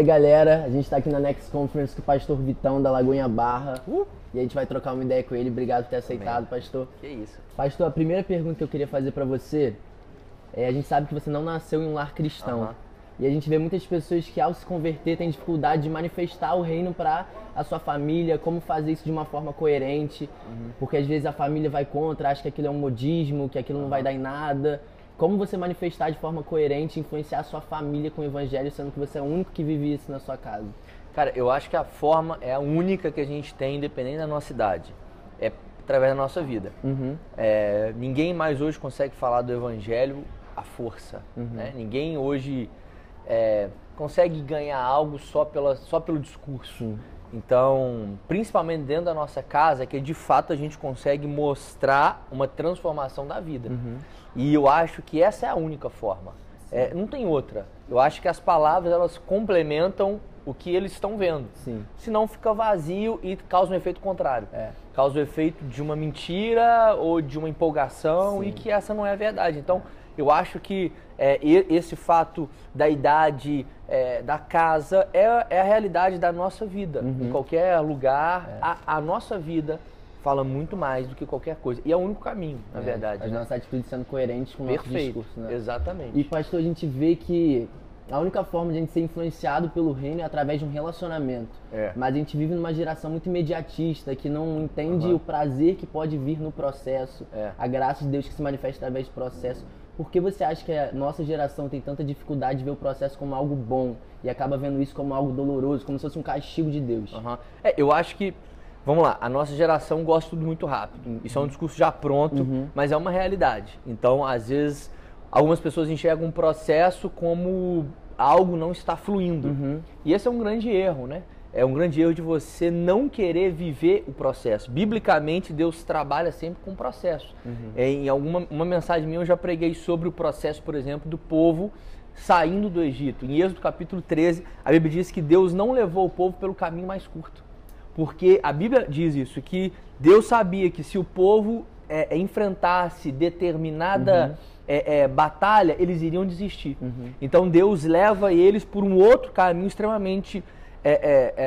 aí, galera, a gente tá aqui na Next Conference com o pastor Vitão da Lagoinha Barra. E a gente vai trocar uma ideia com ele. Obrigado por ter aceitado, pastor. Que isso. Pastor, a primeira pergunta que eu queria fazer pra você é: a gente sabe que você não nasceu em um lar cristão. E a gente vê muitas pessoas que, ao se converter, têm dificuldade de manifestar o reino para a sua família, como fazer isso de uma forma coerente, porque às vezes a família vai contra, acha que aquilo é um modismo, que aquilo não vai dar em nada. Como você manifestar de forma coerente, influenciar a sua família com o evangelho, sendo que você é o único que vive isso na sua casa? Cara, eu acho que a forma é a única que a gente tem, independente da nossa idade. É através da nossa vida. Ninguém mais hoje consegue falar do evangelho à força. Né? Ninguém hoje consegue ganhar algo só pelo discurso. Então, principalmente dentro da nossa casa, é que de fato a gente consegue mostrar uma transformação da vida. E eu acho que essa é a única forma. Não tem outra. Eu acho que as palavras, elas complementam o que eles estão vendo. Senão fica vazio e causa um efeito contrário. Causa o efeito de uma mentira ou de uma empolgação e que essa não é a verdade. Então, eu acho que esse fato da idade, da casa, é a realidade da nossa vida. Em qualquer lugar, a nossa vida fala muito mais do que qualquer coisa. E é o único caminho, na verdade. As nossas atitudes sendo coerentes com o nosso discurso. Né? Exatamente. E, pastor, a gente vê que a única forma de a gente ser influenciado pelo reino é através de um relacionamento. Mas a gente vive numa geração muito imediatista, que não entende o prazer que pode vir no processo, a graça de Deus que se manifesta através do processo. Por que você acha que a nossa geração tem tanta dificuldade de ver o processo como algo bom e acaba vendo isso como algo doloroso, como se fosse um castigo de Deus? Eu acho que, vamos lá, a nossa geração gosta de tudo muito rápido. Isso é um discurso já pronto, mas é uma realidade. Então, às vezes, algumas pessoas enxergam um processo como algo não está fluindo. E esse é um grande erro, né? É um grande erro de você não querer viver o processo. Biblicamente, Deus trabalha sempre com o processo. Em uma mensagem minha, eu já preguei sobre o processo, por exemplo, do povo saindo do Egito. Em Êxodo capítulo 13, a Bíblia diz que Deus não levou o povo pelo caminho mais curto. Porque a Bíblia diz isso, que Deus sabia que se o povo enfrentasse determinada batalha, eles iriam desistir. Então Deus leva eles por um outro caminho extremamente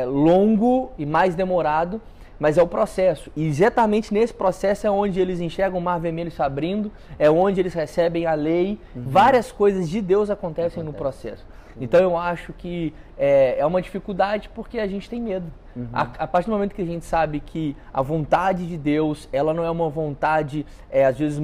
longo e mais demorado, mas é o processo. E exatamente nesse processo é onde eles enxergam o Mar Vermelho se abrindo, é onde eles recebem a lei. Várias coisas de Deus acontecem no processo. Então eu acho que é uma dificuldade porque a gente tem medo. A partir do momento que a gente sabe que a vontade de Deus, ela não é uma vontade, às vezes,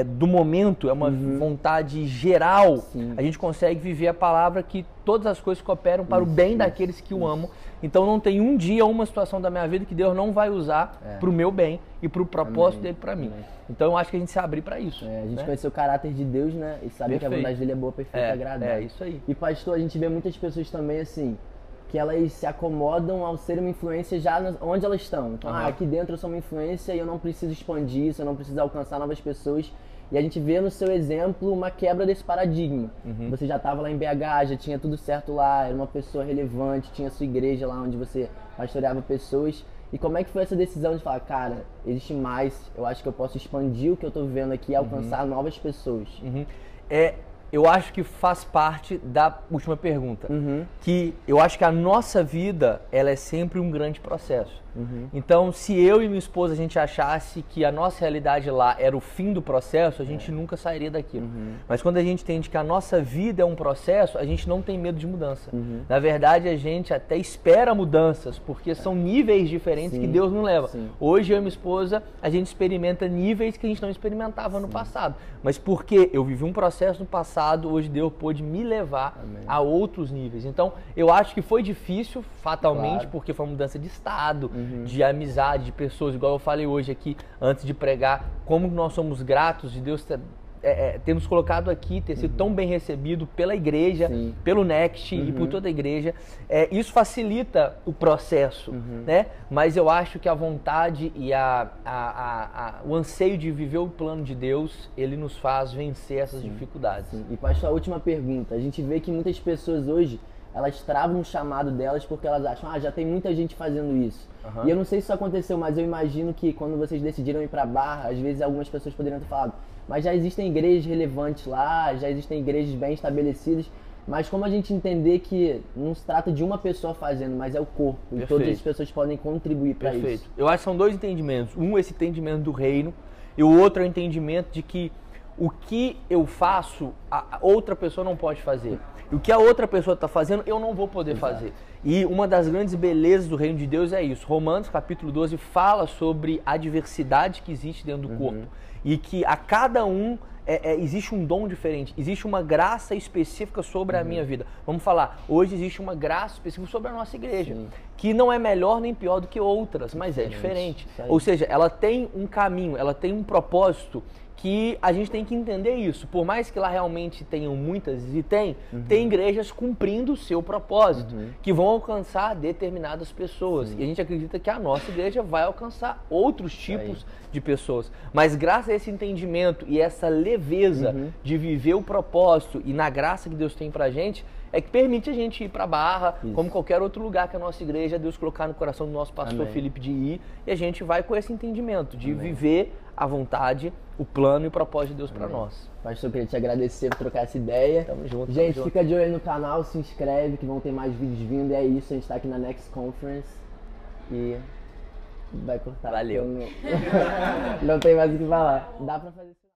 do momento, é uma vontade geral, a gente consegue viver a palavra que todas as coisas cooperam para o bem daqueles que o amam. Então não tem um dia, uma situação da minha vida que Deus não vai usar para o meu bem e para o propósito dele para mim. Então eu acho que a gente se abrir para isso. A gente conhece o caráter de Deus, né? E sabe que a vontade dele é boa, perfeita e agradável. É isso aí. E, pastor, a gente vê muitas pessoas também assim, que elas se acomodam ao ser uma influência já onde elas estão. Então, aqui dentro eu sou uma influência e eu não preciso expandir isso, eu não preciso alcançar novas pessoas. E a gente vê no seu exemplo uma quebra desse paradigma. Você já estava lá em BH, já tinha tudo certo lá, era uma pessoa relevante, tinha sua igreja lá onde você pastoreava pessoas. E como é que foi essa decisão de falar, cara, existe mais, eu acho que eu posso expandir o que eu estou vivendo aqui e alcançar novas pessoas? Eu acho que faz parte da última pergunta, que eu acho que a nossa vida, ela é sempre um grande processo. Então, se eu e minha esposa, a gente achasse que a nossa realidade lá era o fim do processo, a gente nunca sairia daquilo. Mas quando a gente entende que a nossa vida é um processo, a gente não tem medo de mudança. Na verdade, a gente até espera mudanças, porque são níveis diferentes que Deus não leva. Hoje, eu e minha esposa, a gente experimenta níveis que a gente não experimentava no passado. Mas porque eu vivi um processo no passado, hoje Deus pôde me levar a outros níveis. Então, eu acho que foi difícil, fatalmente, porque foi uma mudança de estado, de amizade, de pessoas, igual eu falei hoje aqui, antes de pregar, como nós somos gratos de Deus ter nos colocado aqui, ter sido tão bem recebido pela igreja, pelo Next e por toda a igreja. Isso facilita o processo, né? Mas eu acho que a vontade e o anseio de viver o plano de Deus, ele nos faz vencer essas dificuldades. E, pastor, a última pergunta. A gente vê que muitas pessoas hoje, elas travam o chamado delas porque elas acham, já tem muita gente fazendo isso. E eu não sei se isso aconteceu, mas eu imagino que quando vocês decidiram ir para Barra, às vezes algumas pessoas poderiam ter falado, mas já existem igrejas relevantes lá, já existem igrejas bem estabelecidas, Mas como a gente entender que não se trata de uma pessoa fazendo, mas é o corpo. E todas as pessoas podem contribuir para isso. Eu acho que são dois entendimentos. Um, esse entendimento do reino, e o outro é o entendimento de que o que eu faço, a outra pessoa não pode fazer. E o que a outra pessoa está fazendo, eu não vou poder fazer. E uma das grandes belezas do reino de Deus é isso. Romanos capítulo 12 fala sobre a diversidade que existe dentro do corpo. E que a cada um existe um dom diferente, existe uma graça específica sobre a minha vida. Vamos falar, hoje existe uma graça específica sobre a nossa igreja, que não é melhor nem pior do que outras, mas é diferente. Ou seja, ela tem um caminho, ela tem um propósito que a gente tem que entender isso. Por mais que lá realmente tenham muitas, e tem igrejas cumprindo o seu propósito, que vão alcançar determinadas pessoas. E a gente acredita que a nossa igreja vai alcançar outros tipos de pessoas. Mas graças a esse entendimento e essa leveza de viver o propósito e na graça que Deus tem pra gente, é que permite a gente ir para Barra, como qualquer outro lugar que a nossa igreja, Deus colocar no coração do nosso pastor Felipe de ir, e a gente vai com esse entendimento de viver a vontade, o plano e o propósito de Deus para nós. Pastor, eu queria te agradecer por trocar essa ideia. Tamo junto. Gente, fica de olho aí no canal, se inscreve que vão ter mais vídeos vindo. E é isso, a gente tá aqui na Next Conference e vai cortar. Valeu. Não tem mais o que falar. Dá pra fazer isso.